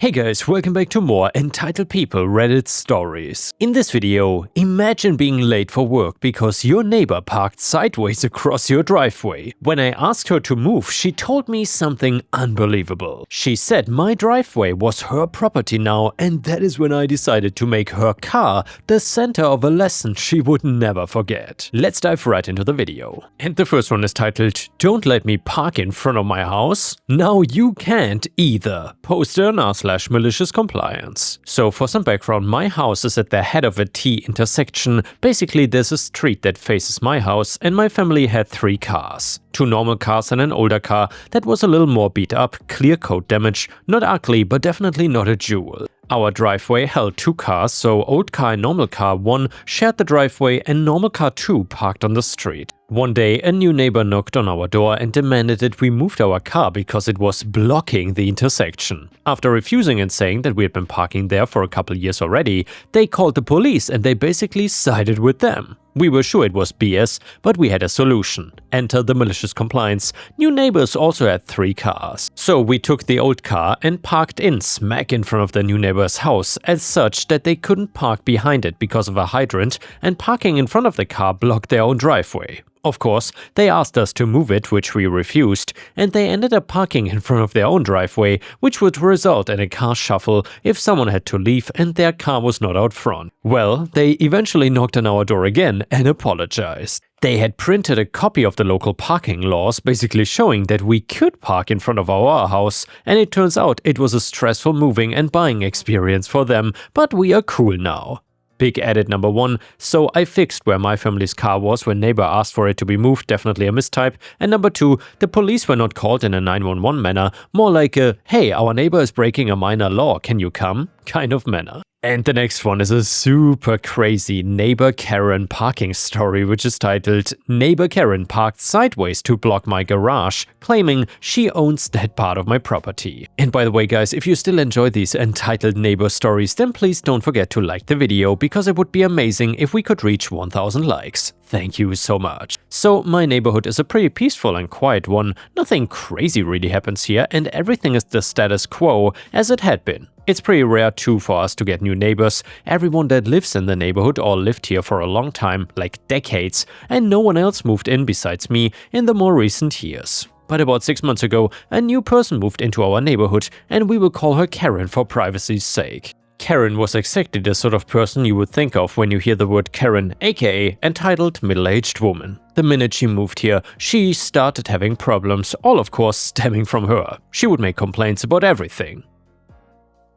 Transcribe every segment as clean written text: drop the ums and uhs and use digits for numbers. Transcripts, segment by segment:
Hey guys, welcome back to more Entitled People Reddit stories. In this video, imagine being late for work because your neighbor parked sideways across your driveway. When I asked her to move, she told me something unbelievable. She said my driveway was her property now, and that is when I decided to make her car the center of a lesson she would never forget. Let's dive right into the video. And the first one is titled, "Don't let me park in front of my house? Now you can't either. Poster /malicious compliance." So for some background, my house is at the head of a T intersection. Basically, there's a street that faces my house, and my family had 3 cars. 2 normal cars and an older car that was a little more beat up, clear coat damage, not ugly but definitely not a jewel. Our driveway held 2 cars, so old car and normal car 1 shared the driveway and normal car 2 parked on the street. One day, a new neighbor knocked on our door and demanded that we moved our car because it was blocking the intersection. After refusing and saying that we had been parking there for a couple years already, they called the police and they basically sided with them. We were sure it was BS, but we had a solution. Enter the malicious compliance. New neighbors also had 3 cars. So we took the old car and parked in smack in front of the new neighbor's house, as such that they couldn't park behind it because of a hydrant, and parking in front of the car blocked their own driveway. Of course, they asked us to move it, which we refused, and they ended up parking in front of their own driveway, which would result in a car shuffle if someone had to leave and their car was not out front. Well, they eventually knocked on our door again and apologized. They had printed a copy of the local parking laws, basically showing that we could park in front of our house, and it turns out it was a stressful moving and buying experience for them, but we are cool now. Big edit number 1, so I fixed where my family's car was when neighbor asked for it to be moved, definitely a mistype. And number 2, the police were not called in a 911 manner, more like a "hey, our neighbor is breaking a minor law, can you come?" kind of manner. And the next one is a super crazy neighbor Karen parking story, which is titled, "Neighbor Karen parked sideways to block my garage, claiming she owns that part of my property." And by the way guys, if you still enjoy these entitled neighbor stories, then please don't forget to like the video, because it would be amazing if we could reach 1000 likes. Thank you so much. So my neighborhood is a pretty peaceful and quiet one. Nothing crazy really happens here, and everything is the status quo as it had been. It's pretty rare too for us to get new neighbors. Everyone that lives in the neighborhood all lived here for a long time, like decades, and no one else moved in besides me in the more recent years. But about 6 months ago, a new person moved into our neighborhood, and we will call her Karen for privacy's sake. Karen was exactly the sort of person you would think of when you hear the word Karen, aka entitled middle-aged woman. The minute she moved here, she started having problems, all of course stemming from her. She would make complaints about everything.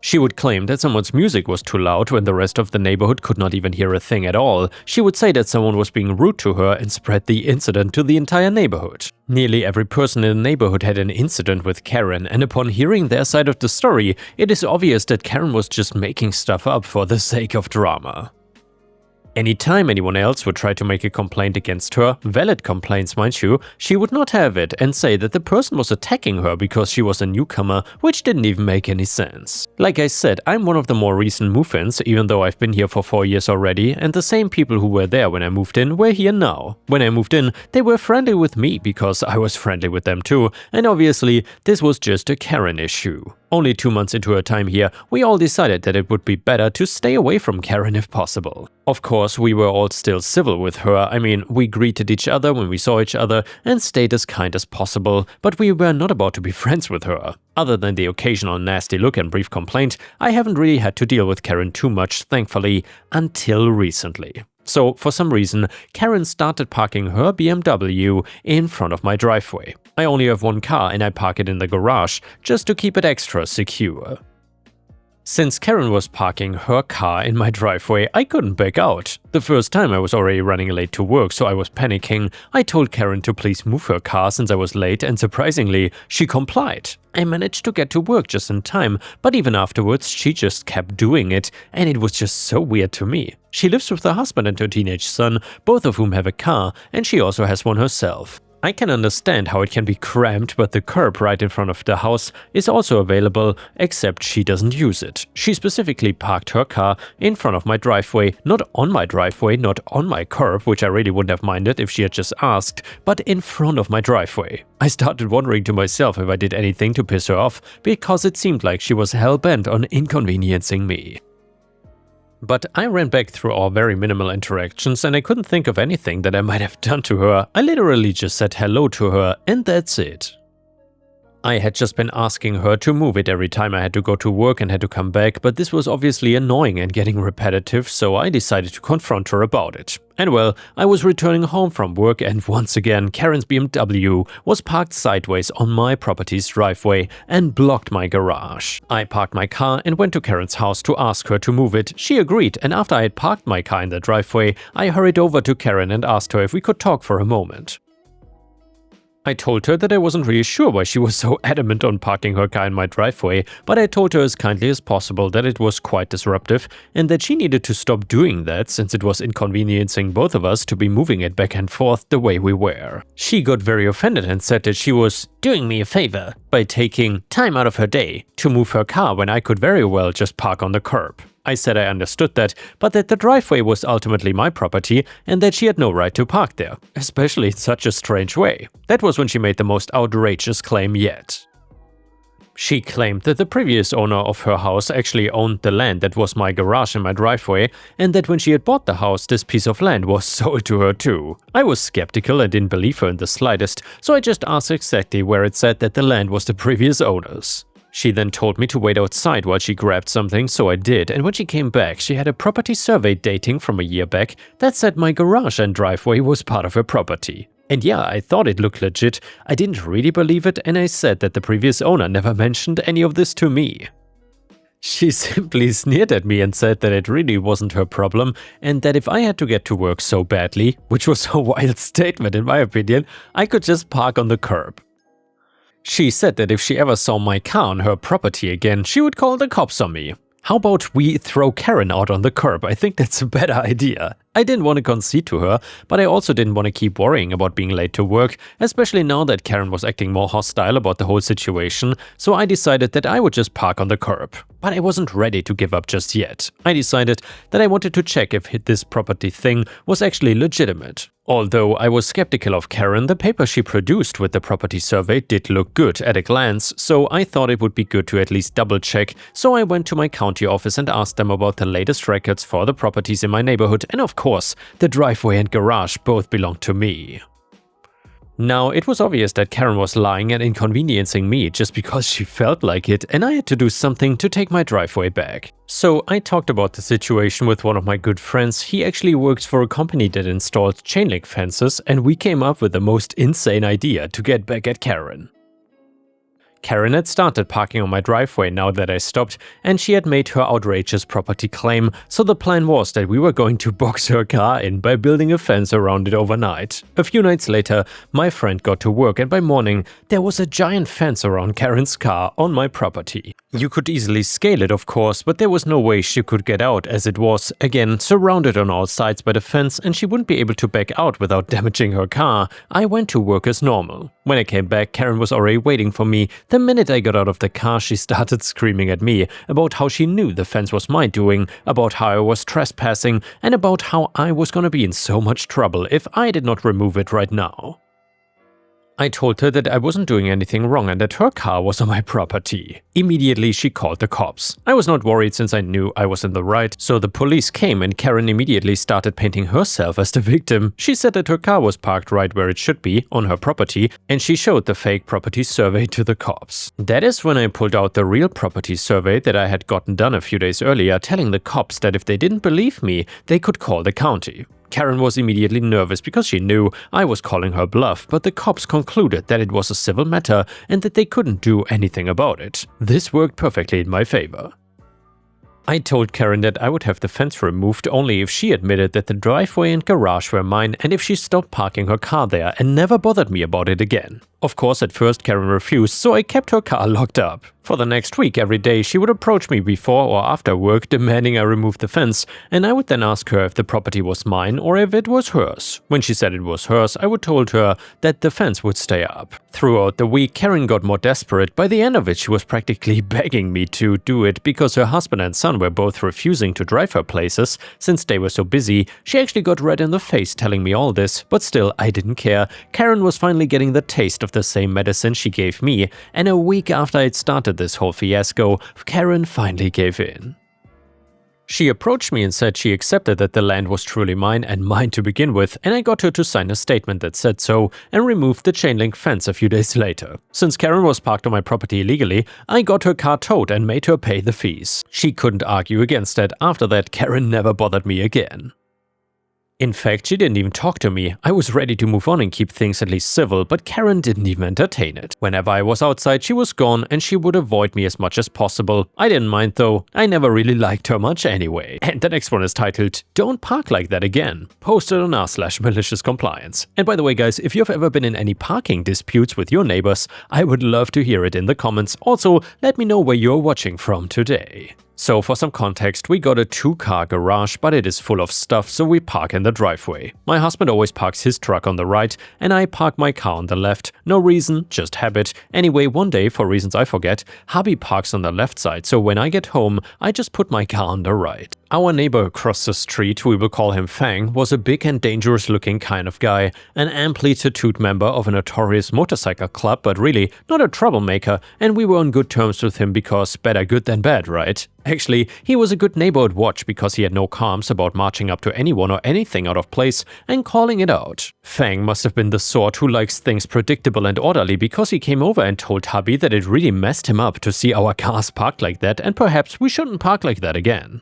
She would claim that someone's music was too loud when the rest of the neighborhood could not even hear a thing at all. She would say that someone was being rude to her and spread the incident to the entire neighborhood. Nearly every person in the neighborhood had an incident with Karen, and upon hearing their side of the story, it is obvious that Karen was just making stuff up for the sake of drama. Anytime anyone else would try to make a complaint against her, valid complaints mind you, she would not have it and say that the person was attacking her because she was a newcomer, which didn't even make any sense. Like I said, I'm one of the more recent move-ins, even though I've been here for 4 years already, and the same people who were there when I moved in were here now. When I moved in, they were friendly with me because I was friendly with them too, and obviously this was just a Karen issue. Only 2 months into her time here, we all decided that it would be better to stay away from Karen if possible. Of course, we were all still civil with her. I mean, we greeted each other when we saw each other and stayed as kind as possible, but we were not about to be friends with her. Other than the occasional nasty look and brief complaint, I haven't really had to deal with Karen too much, thankfully, until recently. So, for some reason, Karen started parking her BMW in front of my driveway. I only have 1 car and I park it in the garage, just to keep it extra secure. Since Karen was parking her car in my driveway, I couldn't back out. The first time I was already running late to work, so I was panicking. I told Karen to please move her car since I was late, and surprisingly, she complied. I managed to get to work just in time, but even afterwards she just kept doing it, and it was just so weird to me. She lives with her husband and her teenage son, both of whom have a car, and she also has one herself. I can understand how it can be cramped, but the curb right in front of the house is also available, except she doesn't use it. She specifically parked her car in front of my driveway, not on my driveway, not on my curb, which I really wouldn't have minded if she had just asked, but in front of my driveway. I started wondering to myself if I did anything to piss her off, because it seemed like she was hell-bent on inconveniencing me. But I ran back through our very minimal interactions and I couldn't think of anything that I might have done to her. I literally just said hello to her and that's it. I had just been asking her to move it every time I had to go to work and had to come back, but this was obviously annoying and getting repetitive, so I decided to confront her about it. And well, I was returning home from work and once again Karen's BMW was parked sideways on my property's driveway and blocked my garage. I parked my car and went to Karen's house to ask her to move it. She agreed, and after I had parked my car in the driveway, I hurried over to Karen and asked her if we could talk for a moment. I told her that I wasn't really sure why she was so adamant on parking her car in my driveway, but I told her as kindly as possible that it was quite disruptive and that she needed to stop doing that since it was inconveniencing both of us to be moving it back and forth the way we were. She got very offended and said that she was doing me a favor by taking time out of her day to move her car when I could very well just park on the curb. I said I understood that, but that the driveway was ultimately my property and that she had no right to park there, especially in such a strange way. That was when she made the most outrageous claim yet. She claimed that the previous owner of her house actually owned the land that was my garage and my driveway, and that when she had bought the house, this piece of land was sold to her too. I was skeptical and didn't believe her in the slightest, so I just asked exactly where it said that the land was the previous owner's. She then told me to wait outside while she grabbed something, so I did, and when she came back, she had a property survey dating from a year back that said my garage and driveway was part of her property. And yeah, I thought it looked legit, I didn't really believe it, and I said that the previous owner never mentioned any of this to me. She simply sneered at me and said that it really wasn't her problem, and that if I had to get to work so badly, which was a wild statement in my opinion, I could just park on the curb. She said that if she ever saw my car on her property again, she would call the cops on me. How about we throw Karen out on the curb? I think that's a better idea. I didn't want to concede to her, but I also didn't want to keep worrying about being late to work, especially now that Karen was acting more hostile about the whole situation, so I decided that I would just park on the curb. But I wasn't ready to give up just yet. I decided that I wanted to check if this property thing was actually legitimate. Although I was skeptical of Karen, the paper she produced with the property survey did look good at a glance, so I thought it would be good to at least double check, so I went to my county office and asked them about the latest records for the properties in my neighborhood, and of course, the driveway and garage both belonged to me. Now, it was obvious that Karen was lying and inconveniencing me just because she felt like it, and I had to do something to take my driveway back. So I talked about the situation with one of my good friends. He actually works for a company that installed chain link fences, and we came up with the most insane idea to get back at Karen. Karen had started parking on my driveway now that I stopped, and she had made her outrageous property claim, so the plan was that we were going to box her car in by building a fence around it overnight. A few nights later, my friend got to work, and by morning, there was a giant fence around Karen's car on my property. You could easily scale it, of course, but there was no way she could get out, as it was, again, surrounded on all sides by the fence, and she wouldn't be able to back out without damaging her car. I went to work as normal. When I came back, Karen was already waiting for me. The minute I got out of the car, she started screaming at me about how she knew the fence was my doing, about how I was trespassing, and about how I was gonna be in so much trouble if I did not remove it right now. I told her that I wasn't doing anything wrong and that her car was on my property. Immediately, she called the cops. I was not worried since I knew I was in the right, so the police came and Karen immediately started painting herself as the victim. She said that her car was parked right where it should be, on her property, and she showed the fake property survey to the cops. That is when I pulled out the real property survey that I had gotten done a few days earlier, telling the cops that if they didn't believe me, they could call the county. Karen was immediately nervous because she knew I was calling her bluff, but the cops concluded that it was a civil matter and that they couldn't do anything about it. This worked perfectly in my favor. I told Karen that I would have the fence removed only if she admitted that the driveway and garage were mine and if she stopped parking her car there and never bothered me about it again. Of course, at first Karen refused, so I kept her car locked up. For the next week, every day, she would approach me before or after work demanding I remove the fence, and I would then ask her if the property was mine or if it was hers. When she said it was hers, I would told her that the fence would stay up. Throughout the week, Karen got more desperate. By the end of it, she was practically begging me to do it because her husband and son were both refusing to drive her places since they were so busy. She actually got red in the face telling me all this, but still, I didn't care. Karen was finally getting the taste of the same medicine she gave me, and a week after I'd started this whole fiasco, Karen finally gave in. She approached me and said she accepted that the land was truly mine and mine to begin with, and I got her to sign a statement that said so and removed the chain link fence a few days later. Since Karen was parked on my property illegally, I got her car towed and made her pay the fees. She couldn't argue against it. After that, Karen never bothered me again. In fact, she didn't even talk to me. I was ready to move on and keep things at least civil, but Karen didn't even entertain it. Whenever I was outside, she was gone and she would avoid me as much as possible. I didn't mind though. I never really liked her much anyway. And the next one is titled, "Don't Park Like That Again," posted on r/malicious compliance. And by the way guys, if you've ever been in any parking disputes with your neighbors, I would love to hear it in the comments. Also, let me know where you're watching from today. So for some context, we got a 2-car garage, but it is full of stuff, so we park in the driveway. My husband always parks his truck on the right, and I park my car on the left. No reason, just habit. Anyway, one day, for reasons I forget, hubby parks on the left side, so when I get home, I just put my car on the right. Our neighbor across the street, we will call him Fang, was a big and dangerous looking kind of guy, an amply tattooed member of a notorious motorcycle club, but really not a troublemaker, and we were on good terms with him because better good than bad, right? Actually, he was a good neighbor at watch because he had no qualms about marching up to anyone or anything out of place and calling it out. Fang must have been the sort who likes things predictable and orderly because he came over and told hubby that it really messed him up to see our cars parked like that and perhaps we shouldn't park like that again.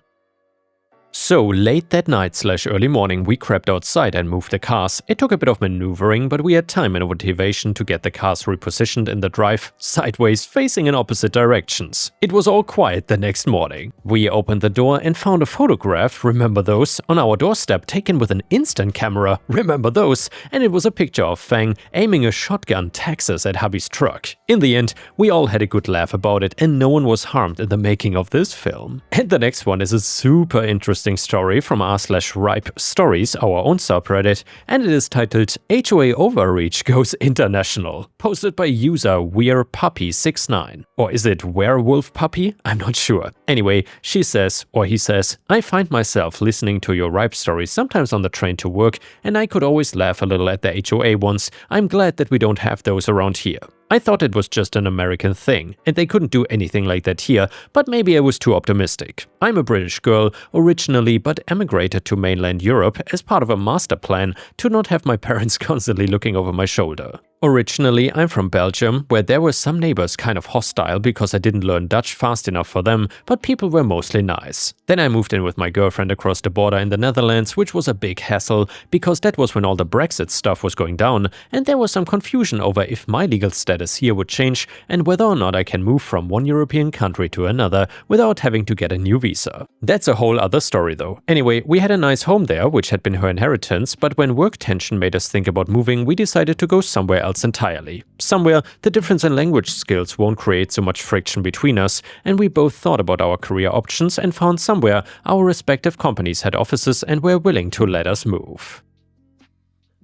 So late that night/early morning, we crept outside and moved the cars. It took a bit of maneuvering, but we had time and motivation to get the cars repositioned in the drive, sideways, facing in opposite directions. It was all quiet the next morning. We opened the door and found a photograph, remember those, on our doorstep taken with an instant camera, remember those, and it was a picture of Fang aiming a shotgun Texas at hubby's truck. In the end, we all had a good laugh about it and no one was harmed in the making of this film. And the next one is a super interesting story from r/Ripestories, our own subreddit, and it is titled "HOA Overreach Goes International," posted by user WeirPuppy69. Or is it Werewolf Puppy? I'm not sure. Anyway, she says, or he says, "I find myself listening to your Ripe stories sometimes on the train to work, and I could always laugh a little at the HOA ones. I'm glad that we don't have those around here. I thought it was just an American thing, and they couldn't do anything like that here, but maybe I was too optimistic. I'm a British girl, originally, but emigrated to mainland Europe as part of a master plan to not have my parents constantly looking over my shoulder. Originally, I'm from Belgium, where there were some neighbors kind of hostile because I didn't learn Dutch fast enough for them, but people were mostly nice. Then I moved in with my girlfriend across the border in the Netherlands, which was a big hassle, because that was when all the Brexit stuff was going down, and there was some confusion over if my legal status here would change and whether or not I can move from one European country to another without having to get a new visa. That's a whole other story though. Anyway, we had a nice home there, which had been her inheritance, but when work tension made us think about moving, we decided to go somewhere else entirely. Somewhere the difference in language skills won't create so much friction between us, and we both thought about our career options and found somewhere our respective companies had offices and were willing to let us move.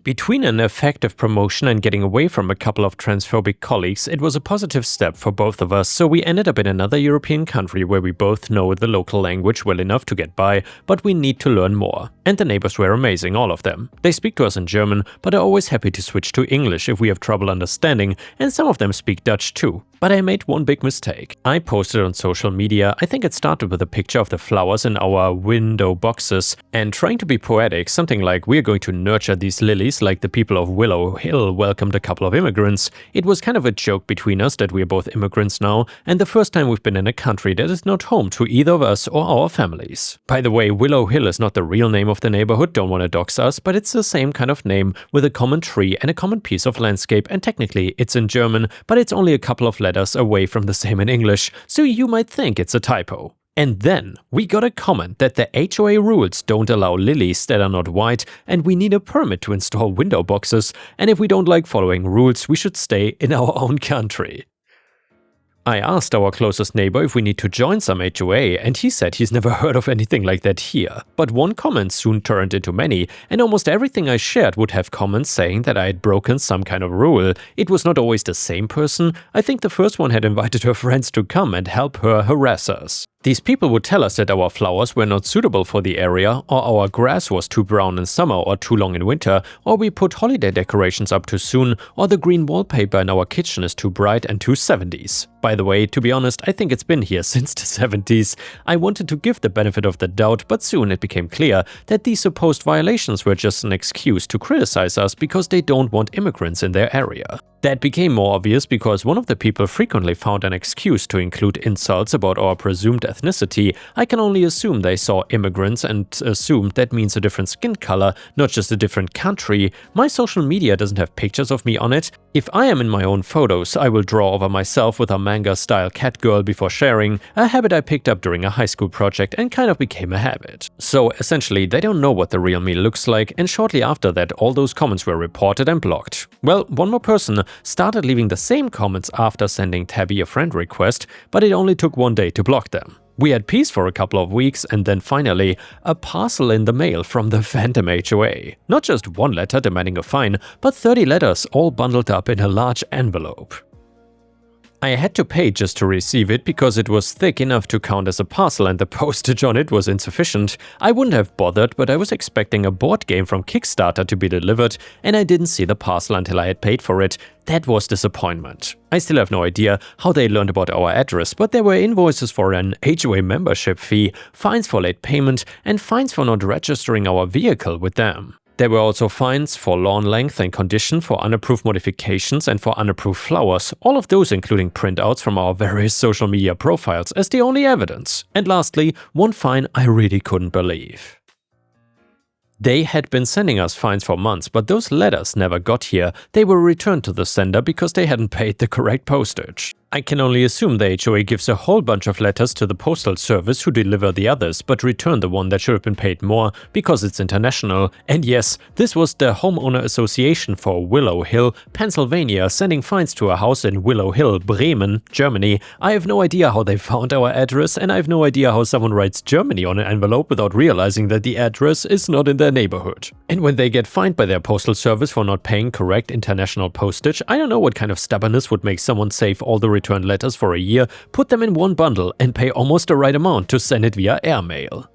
Between an effective promotion and getting away from a couple of transphobic colleagues, it was a positive step for both of us, so we ended up in another European country where we both know the local language well enough to get by, but we need to learn more. And the neighbors were amazing, all of them. They speak to us in German, but are always happy to switch to English if we have trouble understanding, and some of them speak Dutch too. But I made one big mistake. I posted on social media, I think it started with a picture of the flowers in our window boxes, and trying to be poetic, something like "we're going to nurture these lilies like the people of Willow Hill welcomed a couple of immigrants." It was kind of a joke between us that we're both immigrants now, and the first time we've been in a country that is not home to either of us or our families. By the way, Willow Hill is not the real name of the neighborhood, don't want to dox us, but it's the same kind of name with a common tree and a common piece of landscape, and technically it's in German, but it's only a couple of letters away from the same in English, so you might think it's a typo. And then we got a comment that the HOA rules don't allow lilies that are not white, and we need a permit to install window boxes, and if we don't like following rules, we should stay in our own country. I asked our closest neighbor if we need to join some HOA, and he said he's never heard of anything like that here. But one comment soon turned into many, and almost everything I shared would have comments saying that I had broken some kind of rule. It was not always the same person. I think the first one had invited her friends to come and help her harass us. These people would tell us that our flowers were not suitable for the area, or our grass was too brown in summer or too long in winter, or we put holiday decorations up too soon, or the green wallpaper in our kitchen is too bright and too 70s. By the way, to be honest, I think it's been here since the 70s. I wanted to give the benefit of the doubt, but soon it became clear that these supposed violations were just an excuse to criticize us because they don't want immigrants in their area. That became more obvious because one of the people frequently found an excuse to include insults about our presumed ethnicity. I can only assume they saw immigrants and assumed that means a different skin color, not just a different country. My social media doesn't have pictures of me on it. If I am in my own photos, I will draw over myself with a manga-style cat girl before sharing, a habit I picked up during a high school project and kind of became a habit. So essentially, they don't know what the real me looks like, and shortly after that, all those comments were reported and blocked. Well, one more person started leaving the same comments after sending Tabby a friend request, but it only took one day to block them. We had peace for a couple of weeks, and then finally, a parcel in the mail from the Phantom HOA. Not just one letter demanding a fine, but 30 letters all bundled up in a large envelope. I had to pay just to receive it because it was thick enough to count as a parcel and the postage on it was insufficient. I wouldn't have bothered, but I was expecting a board game from Kickstarter to be delivered, and I didn't see the parcel until I had paid for it. That was disappointment. I still have no idea how they learned about our address, but there were invoices for an HOA membership fee, fines for late payment, and fines for not registering our vehicle with them. There were also fines for lawn length and condition, for unapproved modifications, and for unapproved flowers, all of those including printouts from our various social media profiles as the only evidence. And lastly, one fine I really couldn't believe. They had been sending us fines for months, but those letters never got here. They were returned to the sender because they hadn't paid the correct postage. I can only assume the HOA gives a whole bunch of letters to the postal service who deliver the others, but return the one that should have been paid more because it's international. And yes, this was the Homeowner Association for Willow Hill, Pennsylvania, sending fines to a house in Willow Hill, Bremen, Germany. I have no idea how they found our address, and I have no idea how someone writes Germany on an envelope without realizing that the address is not in their neighborhood. And when they get fined by their postal service for not paying correct international postage, I don't know what kind of stubbornness would make someone save all the returned letters for a year, put them in one bundle, and pay almost the right amount to send it via airmail.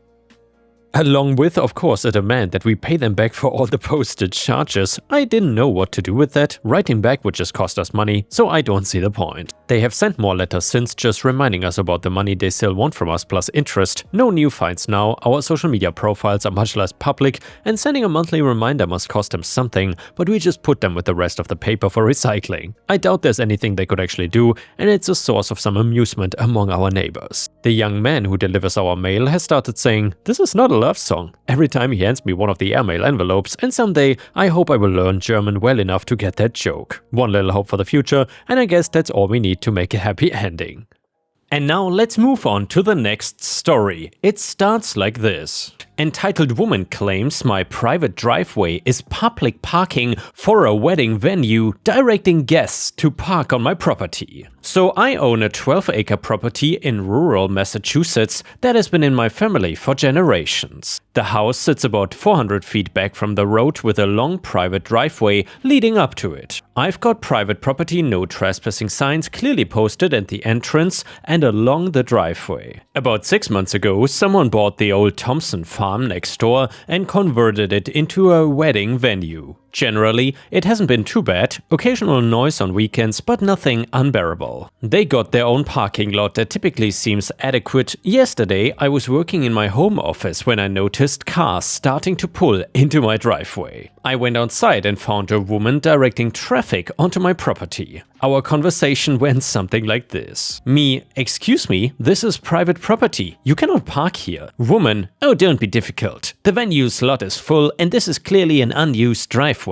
Along with, of course, a demand that we pay them back for all the postage charges. I didn't know what to do with that. Writing back would just cost us money, so I don't see the point. They have sent more letters since, just reminding us about the money they still want from us plus interest. No new fines now, our social media profiles are much less public, and sending a monthly reminder must cost them something, but we just put them with the rest of the paper for recycling. I doubt there's anything they could actually do, and it's a source of some amusement among our neighbors. The young man who delivers our mail has started saying, "This is not a love song," every time he hands me one of the airmail envelopes, and someday I hope I will learn German well enough to get that joke. One little hope for the future, and I guess that's all we need to make a happy ending. And now let's move on to the next story. It starts like this. Entitled woman claims my private driveway is public parking for a wedding venue, directing guests to park on my property. So I own a 12-acre property in rural Massachusetts that has been in my family for generations. The house sits about 400 feet back from the road with a long private driveway leading up to it. I've got private property no trespassing signs clearly posted at the entrance and along the driveway. About 6 months ago, someone bought the old Thompson farm next door and converted it into a wedding venue. Generally, it hasn't been too bad, occasional noise on weekends, but nothing unbearable. They got their own parking lot that typically seems adequate. Yesterday, I was working in my home office when I noticed cars starting to pull into my driveway. I went outside and found a woman directing traffic onto my property. Our conversation went something like this. Me, "Excuse me, this is private property. You cannot park here." Woman, "Oh, don't be difficult. The venue's lot is full and this is clearly an unused driveway.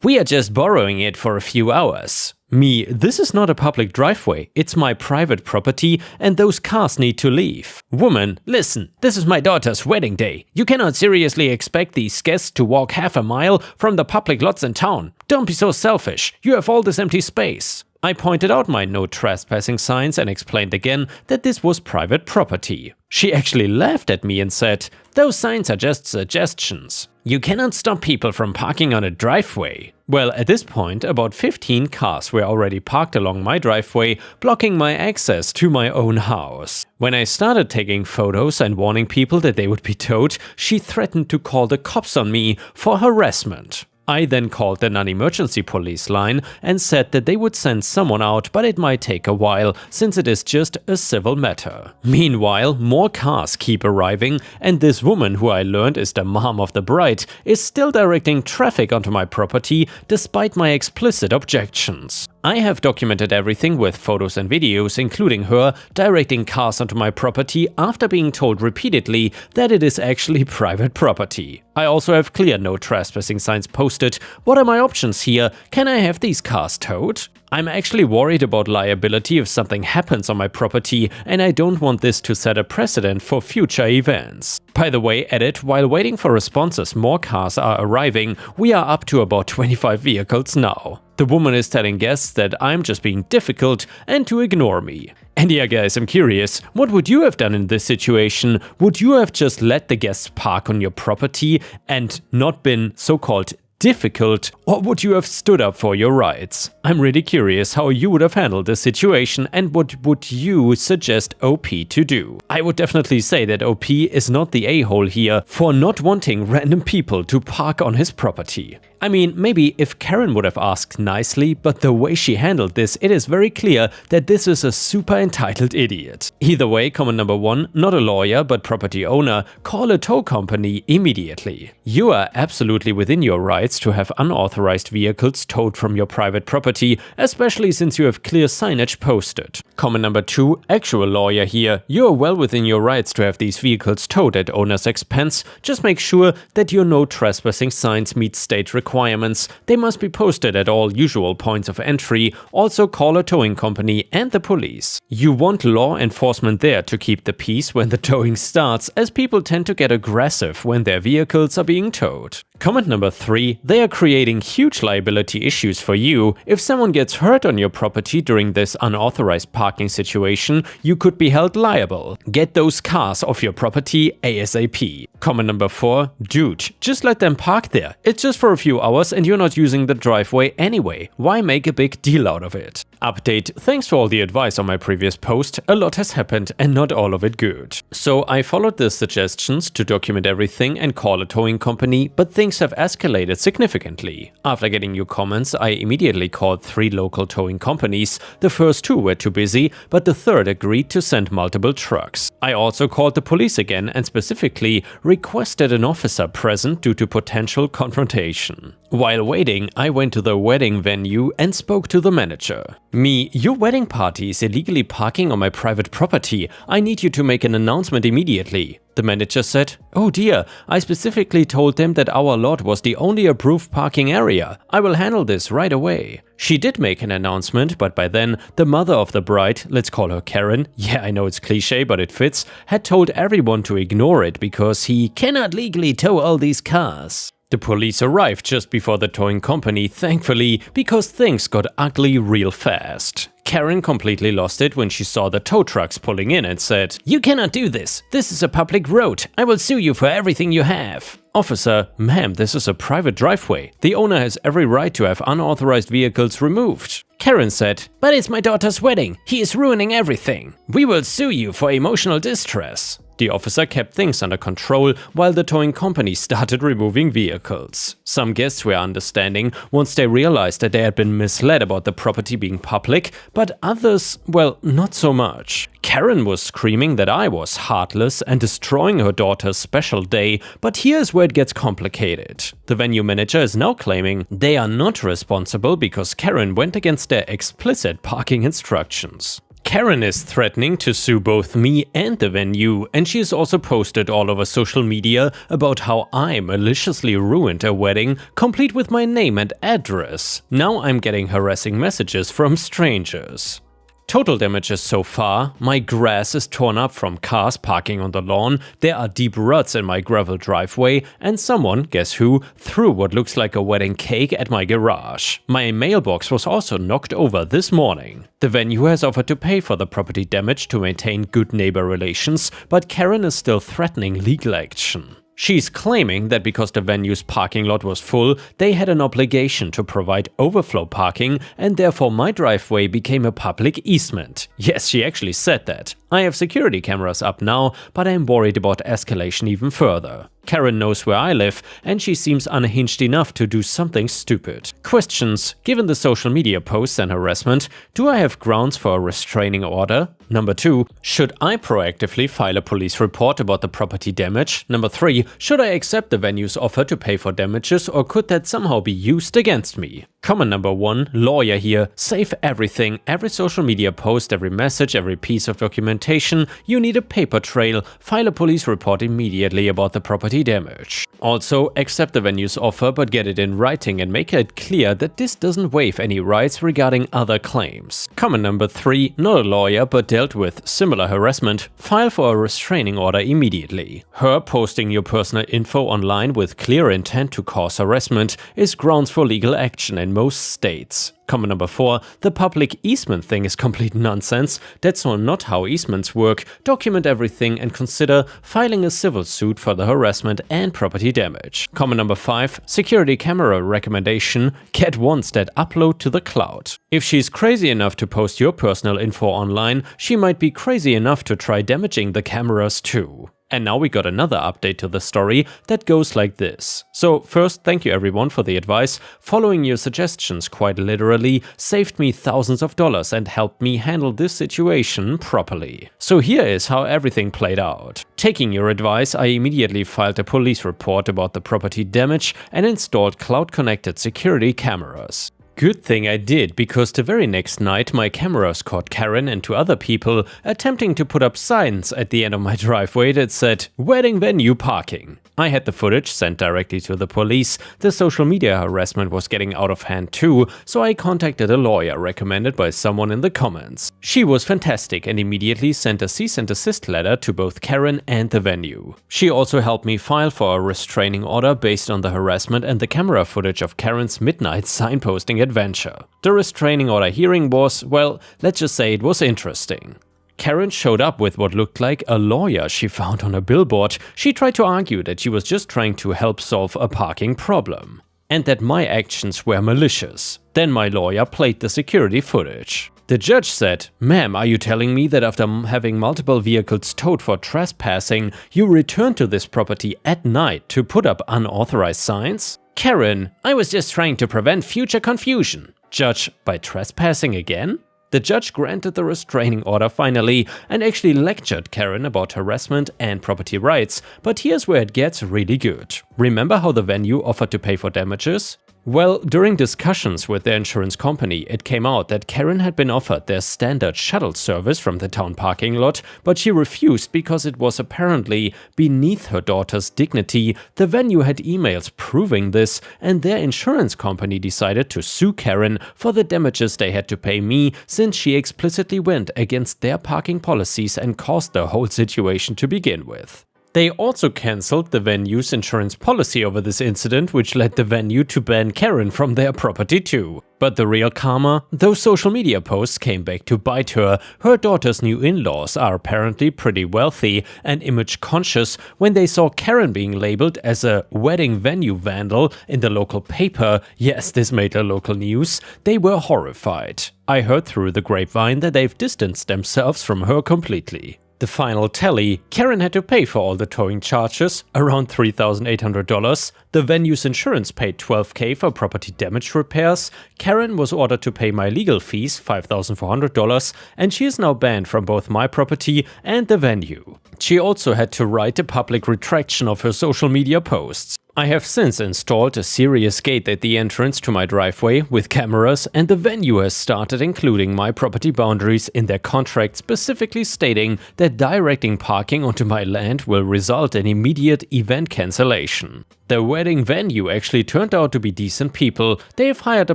We are just borrowing it for a few hours." Me, this is not a public driveway, it's my private property and those cars need to leave. Woman, listen, this is my daughter's wedding day. You cannot seriously expect these guests to walk half a mile from the public lots in town. Don't be so selfish, you have all this empty space. I pointed out my no trespassing signs and explained again that this was private property. She actually laughed at me and said, "Those signs are just suggestions. You cannot stop people from parking on a driveway." Well, at this point, about 15 cars were already parked along my driveway, blocking my access to my own house. When I started taking photos and warning people that they would be towed, she threatened to call the cops on me for harassment. I then called the non-emergency police line and said that they would send someone out, but it might take a while since it is just a civil matter. Meanwhile, more cars keep arriving and this woman, who I learned is the mom of the bride, is still directing traffic onto my property despite my explicit objections. I have documented everything with photos and videos, including her directing cars onto my property after being told repeatedly that it is actually private property. I also have clear no trespassing signs posted. What are my options here? Can I have these cars towed? I'm actually worried about liability if something happens on my property, and I don't want this to set a precedent for future events. By the way, edit, while waiting for responses, more cars are arriving. We are up to about 25 vehicles now. The woman is telling guests that I'm just being difficult and to ignore me. And yeah guys, I'm curious, what would you have done in this situation? Would you have just let the guests park on your property and not been so-called difficult, or would you have stood up for your rights? I'm really curious how you would have handled this situation and what would you suggest OP to do? I would definitely say that OP is not the a-hole here for not wanting random people to park on his property. I mean, maybe if Karen would have asked nicely, but the way she handled this, it is very clear that this is a super entitled idiot. Either way, comment number 1, not a lawyer but property owner, call a tow company immediately. You are absolutely within your rights to have unauthorized vehicles towed from your private property, especially since you have clear signage posted. Comment number 2, actual lawyer here, you are well within your rights to have these vehicles towed at owner's expense. Just make sure that your no trespassing signs meet state requirements. They must be posted at all usual points of entry. Also call a towing company and the police. You want law enforcement there to keep the peace when the towing starts, as people tend to get aggressive when their vehicles are being towed. Comment number 3, they are creating huge liability issues for you. If someone gets hurt on your property during this unauthorized parking situation, you could be held liable. Get those cars off your property ASAP. Comment number 4, dude, just let them park there. It's just for a few hours and you're not using the driveway anyway. Why make a big deal out of it? Update, thanks for all the advice on my previous post. A lot has happened and not all of it good. So I followed the suggestions to document everything and call a towing company, but things have escalated significantly. After getting your comments, I immediately called 3 local towing companies. The first 2 were too busy, but the third agreed to send multiple trucks. I also called the police again and specifically requested an officer present due to potential confrontation. While waiting, I went to the wedding venue and spoke to the manager. Me, your wedding party is illegally parking on my private property. I need you to make an announcement immediately. The manager said, "Oh dear, I specifically told them that our lot was the only approved parking area. I will handle this right away." She did make an announcement, but by then, the mother of the bride, let's call her Karen, yeah, I know it's cliche but it fits, had told everyone to ignore it because he cannot legally tow all these cars. The police arrived just before the towing company, thankfully, because things got ugly real fast. Karen completely lost it when she saw the tow trucks pulling in and said, "You cannot do this. This is a public road. I will sue you for everything you have." Officer, ma'am, this is a private driveway. The owner has every right to have unauthorized vehicles removed. Karen said, "But it's my daughter's wedding. He is ruining everything. We will sue you for emotional distress." The officer kept things under control while the towing company started removing vehicles. Some guests were understanding once they realized that they had been misled about the property being public, but others, well, not so much. Karen was screaming that I was heartless and destroying her daughter's special day, but here's where it gets complicated. The venue manager is now claiming they are not responsible because Karen went against their explicit parking instructions. Karen is threatening to sue both me and the venue, and she has also posted all over social media about how I maliciously ruined a wedding, complete with my name and address. Now I'm getting harassing messages from strangers. Total damages so far: my grass is torn up from cars parking on the lawn, there are deep ruts in my gravel driveway, and someone, guess who, threw what looks like a wedding cake at my garage. My mailbox was also knocked over this morning. The venue has offered to pay for the property damage to maintain good neighbor relations, but Karen is still threatening legal action. She's claiming that because the venue's parking lot was full, they had an obligation to provide overflow parking, and therefore my driveway became a public easement. Yes, she actually said that. I have security cameras up now, but I'm worried about escalation even further. Karen knows where I live, and she seems unhinged enough to do something stupid. Questions: given the social media posts and harassment, do I have grounds for a restraining order? Number 2, should I proactively file a police report about the property damage? Number 3, should I accept the venue's offer to pay for damages, or could that somehow be used against me? Comment number 1, lawyer here: save everything, every social media post, every message, every piece of documentation. You need a paper trail. File a police report immediately about the property damage. Also, accept the venue's offer, but get it in writing and make it clear that this doesn't waive any rights regarding other claims. Comment number 3, not a lawyer but dealt with similar harassment. File for a restraining order immediately. Her posting your personal info online with clear intent to cause harassment is grounds for legal action in most states. Comment number 4, the public easement thing is complete nonsense. That's not how easements work. Document everything and consider filing a civil suit for the harassment and property damage. Comment number 5, security camera recommendation: get ones that upload to the cloud. If she's crazy enough to post your personal info online, she might be crazy enough to try damaging the cameras too. And now we got another update to the story that goes like this. So first, thank you everyone for the advice. Following your suggestions quite literally saved me thousands of dollars and helped me handle this situation properly. So here is how everything played out. Taking your advice, I immediately filed a police report about the property damage and installed cloud-connected security cameras. Good thing I did, because the very next night my cameras caught Karen and 2 other people attempting to put up signs at the end of my driveway that said "wedding venue parking." I had the footage sent directly to the police. The social media harassment was getting out of hand too, so I contacted a lawyer recommended by someone in the comments. She was fantastic and immediately sent a cease and desist letter to both Karen and the venue. She also helped me file for a restraining order based on the harassment and the camera footage of Karen's midnight signposting adventure. The restraining order hearing was, well, let's just say it was interesting. Karen showed up with what looked like a lawyer she found on a billboard. She tried to argue that she was just trying to help solve a parking problem, and that my actions were malicious. Then my lawyer played the security footage. The judge said, "Ma'am, are you telling me that after having multiple vehicles towed for trespassing, you returned to this property at night to put up unauthorized signs?" Karen: "I was just trying to prevent future confusion." Judge: "By trespassing again?" The judge granted the restraining order finally and actually lectured Karen about harassment and property rights, but here's where it gets really good. Remember how the venue offered to pay for damages? Well, during discussions with the insurance company, it came out that Karen had been offered their standard shuttle service from the town parking lot, but she refused because it was apparently beneath her daughter's dignity. The venue had emails proving this, and their insurance company decided to sue Karen for the damages they had to pay me, since she explicitly went against their parking policies and caused the whole situation to begin with. They also cancelled the venue's insurance policy over this incident, which led the venue to ban Karen from their property too. But the real karma? Those social media posts came back to bite her. Her daughter's new in-laws are apparently pretty wealthy and image conscious. When they saw Karen being labeled as a wedding venue vandal in the local paper, yes, this made the local news, they were horrified. I heard through the grapevine that they've distanced themselves from her completely. The final tally: Karen had to pay for all the towing charges, around $3,800. The venue's insurance paid $12,000 for property damage repairs. Karen was ordered to pay my legal fees, $5,400, and she is now banned from both my property and the venue. She also had to write a public retraction of her social media posts. I have since installed a serious gate at the entrance to my driveway with cameras, and the venue has started including my property boundaries in their contract, specifically stating that directing parking onto my land will result in immediate event cancellation. The wedding venue actually turned out to be decent people. They have hired a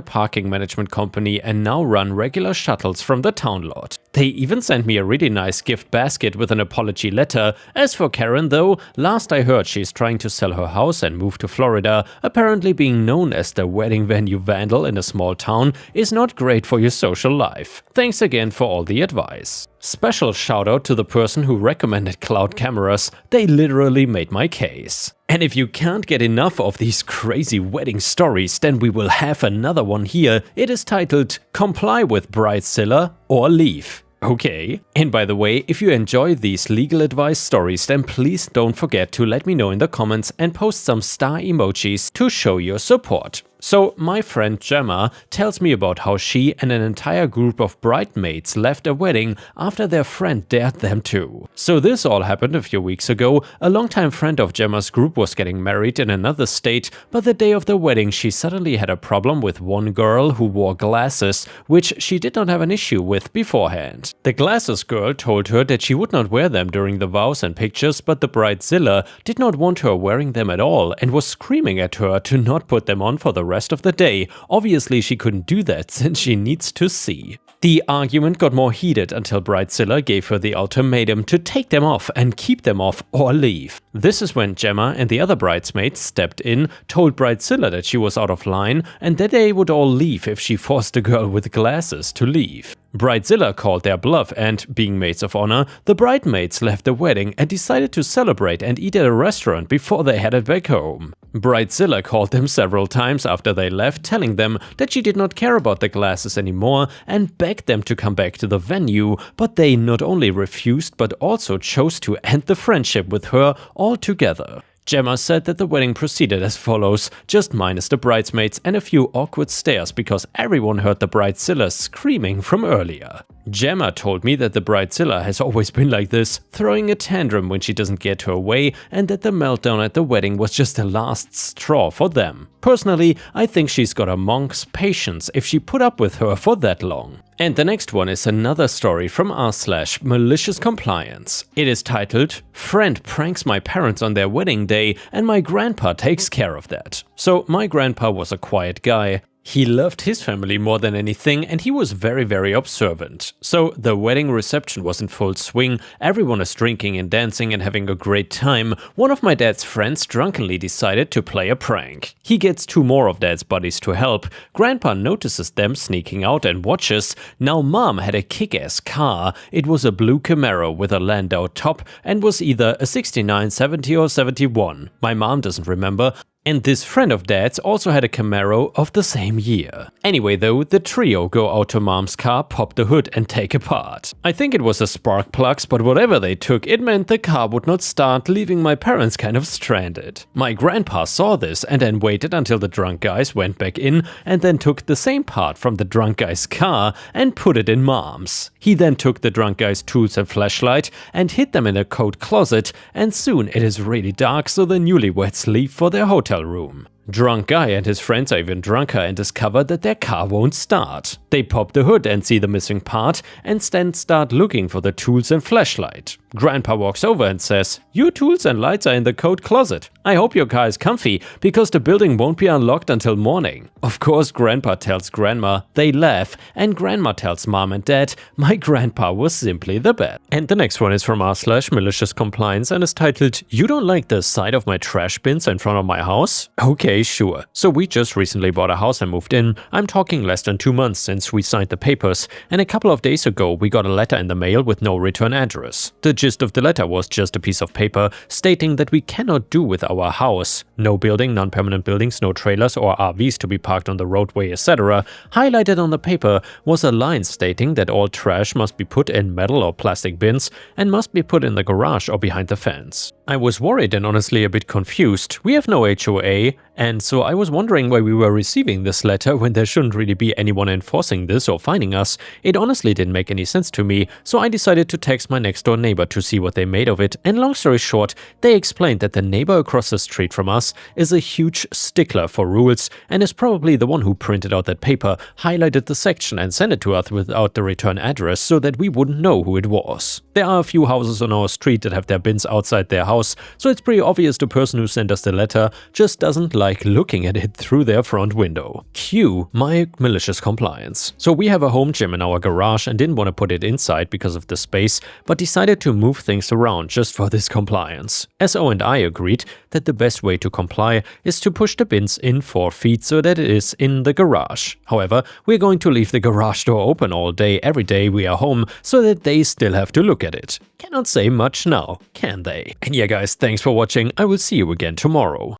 parking management company and now run regular shuttles from the town lot. They even sent me a really nice gift basket with an apology letter. As for Karen though, last I heard she's trying to sell her house and move to Florida. Apparently being known as the wedding venue vandal in a small town is not great for your social life. Thanks again for all the advice. Special shout out to the person who recommended cloud cameras. They literally made my case. And if you can't get enough of these crazy wedding stories, then we will have another one here. It is titled Comply with Bridezilla or Leave. Okay. And by the way, if you enjoy these legal advice stories, then please don't forget to let me know in the comments and post some star emojis to show your support. So my friend Gemma tells me about how she and an entire group of bridesmaids left a wedding after their friend dared them to. So this all happened a few weeks ago. A longtime friend of Gemma's group was getting married in another state, but the day of the wedding she suddenly had a problem with one girl who wore glasses, which she did not have an issue with beforehand. The glasses girl told her that she would not wear them during the vows and pictures, but the bridezilla did not want her wearing them at all and was screaming at her to not put them on for the rest of the day. Obviously she couldn't do that since she needs to see. The argument got more heated until bridezilla gave her the ultimatum to take them off and keep them off or leave. This is when Gemma and the other bridesmaids stepped in, told bridezilla that she was out of line and that they would all leave if she forced the girl with glasses to leave. Bridezilla called their bluff and, being maids of honor, the bridesmaids left the wedding and decided to celebrate and eat at a restaurant before they headed back home. Bridezilla called them several times after they left, telling them that she did not care about the glasses anymore and begged them to come back to the venue, but they not only refused but also chose to end the friendship with her altogether. Gemma said that the wedding proceeded as follows, just minus the bridesmaids and a few awkward stares because everyone heard the bridezilla screaming from earlier. Gemma told me that the bridezilla has always been like this, throwing a tantrum when she doesn't get her way, and that the meltdown at the wedding was just the last straw for them. Personally, I think she's got a monk's patience if she put up with her for that long. And the next one is another story from r/malicious compliance. It is titled, Friend pranks my parents on their wedding day and my grandpa takes care of that. So my grandpa was a quiet guy. He loved his family more than anything and he was very observant. So the wedding reception was in full swing, everyone is drinking and dancing and having a great time. One of my dad's friends drunkenly decided to play a prank. He gets two more of dad's buddies to help. Grandpa notices them sneaking out and watches. Now mom had a kick-ass car. It was a blue Camaro with a Landau top and was either a 69, 70 or 71. My mom doesn't remember. And this friend of dad's also had a Camaro of the same year. Anyway though, the trio go out to mom's car, pop the hood and take apart. I think it was a spark plugs, but whatever they took, it meant the car would not start, leaving my parents kind of stranded. My grandpa saw this and then waited until the drunk guys went back in and then took the same part from the drunk guy's car and put it in mom's. He then took the drunk guy's tools and flashlight and hid them in a coat closet, and soon it is really dark, so the newlyweds leave for their hotel room. Drunk guy and his friends are even drunker and discover that their car won't start. They pop the hood and see the missing part and then start looking for the tools and flashlight. Grandpa walks over and says, "Your tools and lights are in the coat closet. I hope your car is comfy because the building won't be unlocked until morning." Of course, Grandpa tells Grandma, they laugh, and Grandma tells Mom and Dad, my grandpa was simply the best. And the next one is from r/malicious compliance and is titled, You don't like the sight of my trash bins in front of my house? Okay, sure. So we just recently bought a house and moved in. I'm talking less than 2 months since we signed the papers, and a couple of days ago we got a letter in the mail with no return address. The gist of the letter was just a piece of paper stating that we cannot do with our house. No building, non-permanent buildings, no trailers or RVs to be parked on the roadway, etc. Highlighted on the paper was a line stating that all trash must be put in metal or plastic bins and must be put in the garage or behind the fence. I was worried and honestly a bit confused. We have no HOA, and so I was wondering why we were receiving this letter when there shouldn't really be anyone enforcing this or finding us. It honestly didn't make any sense to me, so I decided to text my next door neighbor to see what they made of it, and long story short, they explained that the neighbor across the street from us is a huge stickler for rules and is probably the one who printed out that paper, highlighted the section and sent it to us without the return address so that we wouldn't know who it was. There are a few houses on our street that have their bins outside their house, so it's pretty obvious the person who sent us the letter just doesn't like looking at it through their front window. Cue my malicious compliance. So we have a home gym in our garage and didn't want to put it inside because of the space, but decided to move things around just for this compliance. SO and I agreed that the best way to comply is to push the bins in 4 feet so that it is in the garage. However, we're going to leave the garage door open all day every day we are home so that they still have to look at it. Cannot say much now, can they? And yeah guys, thanks for watching, I will see you again tomorrow.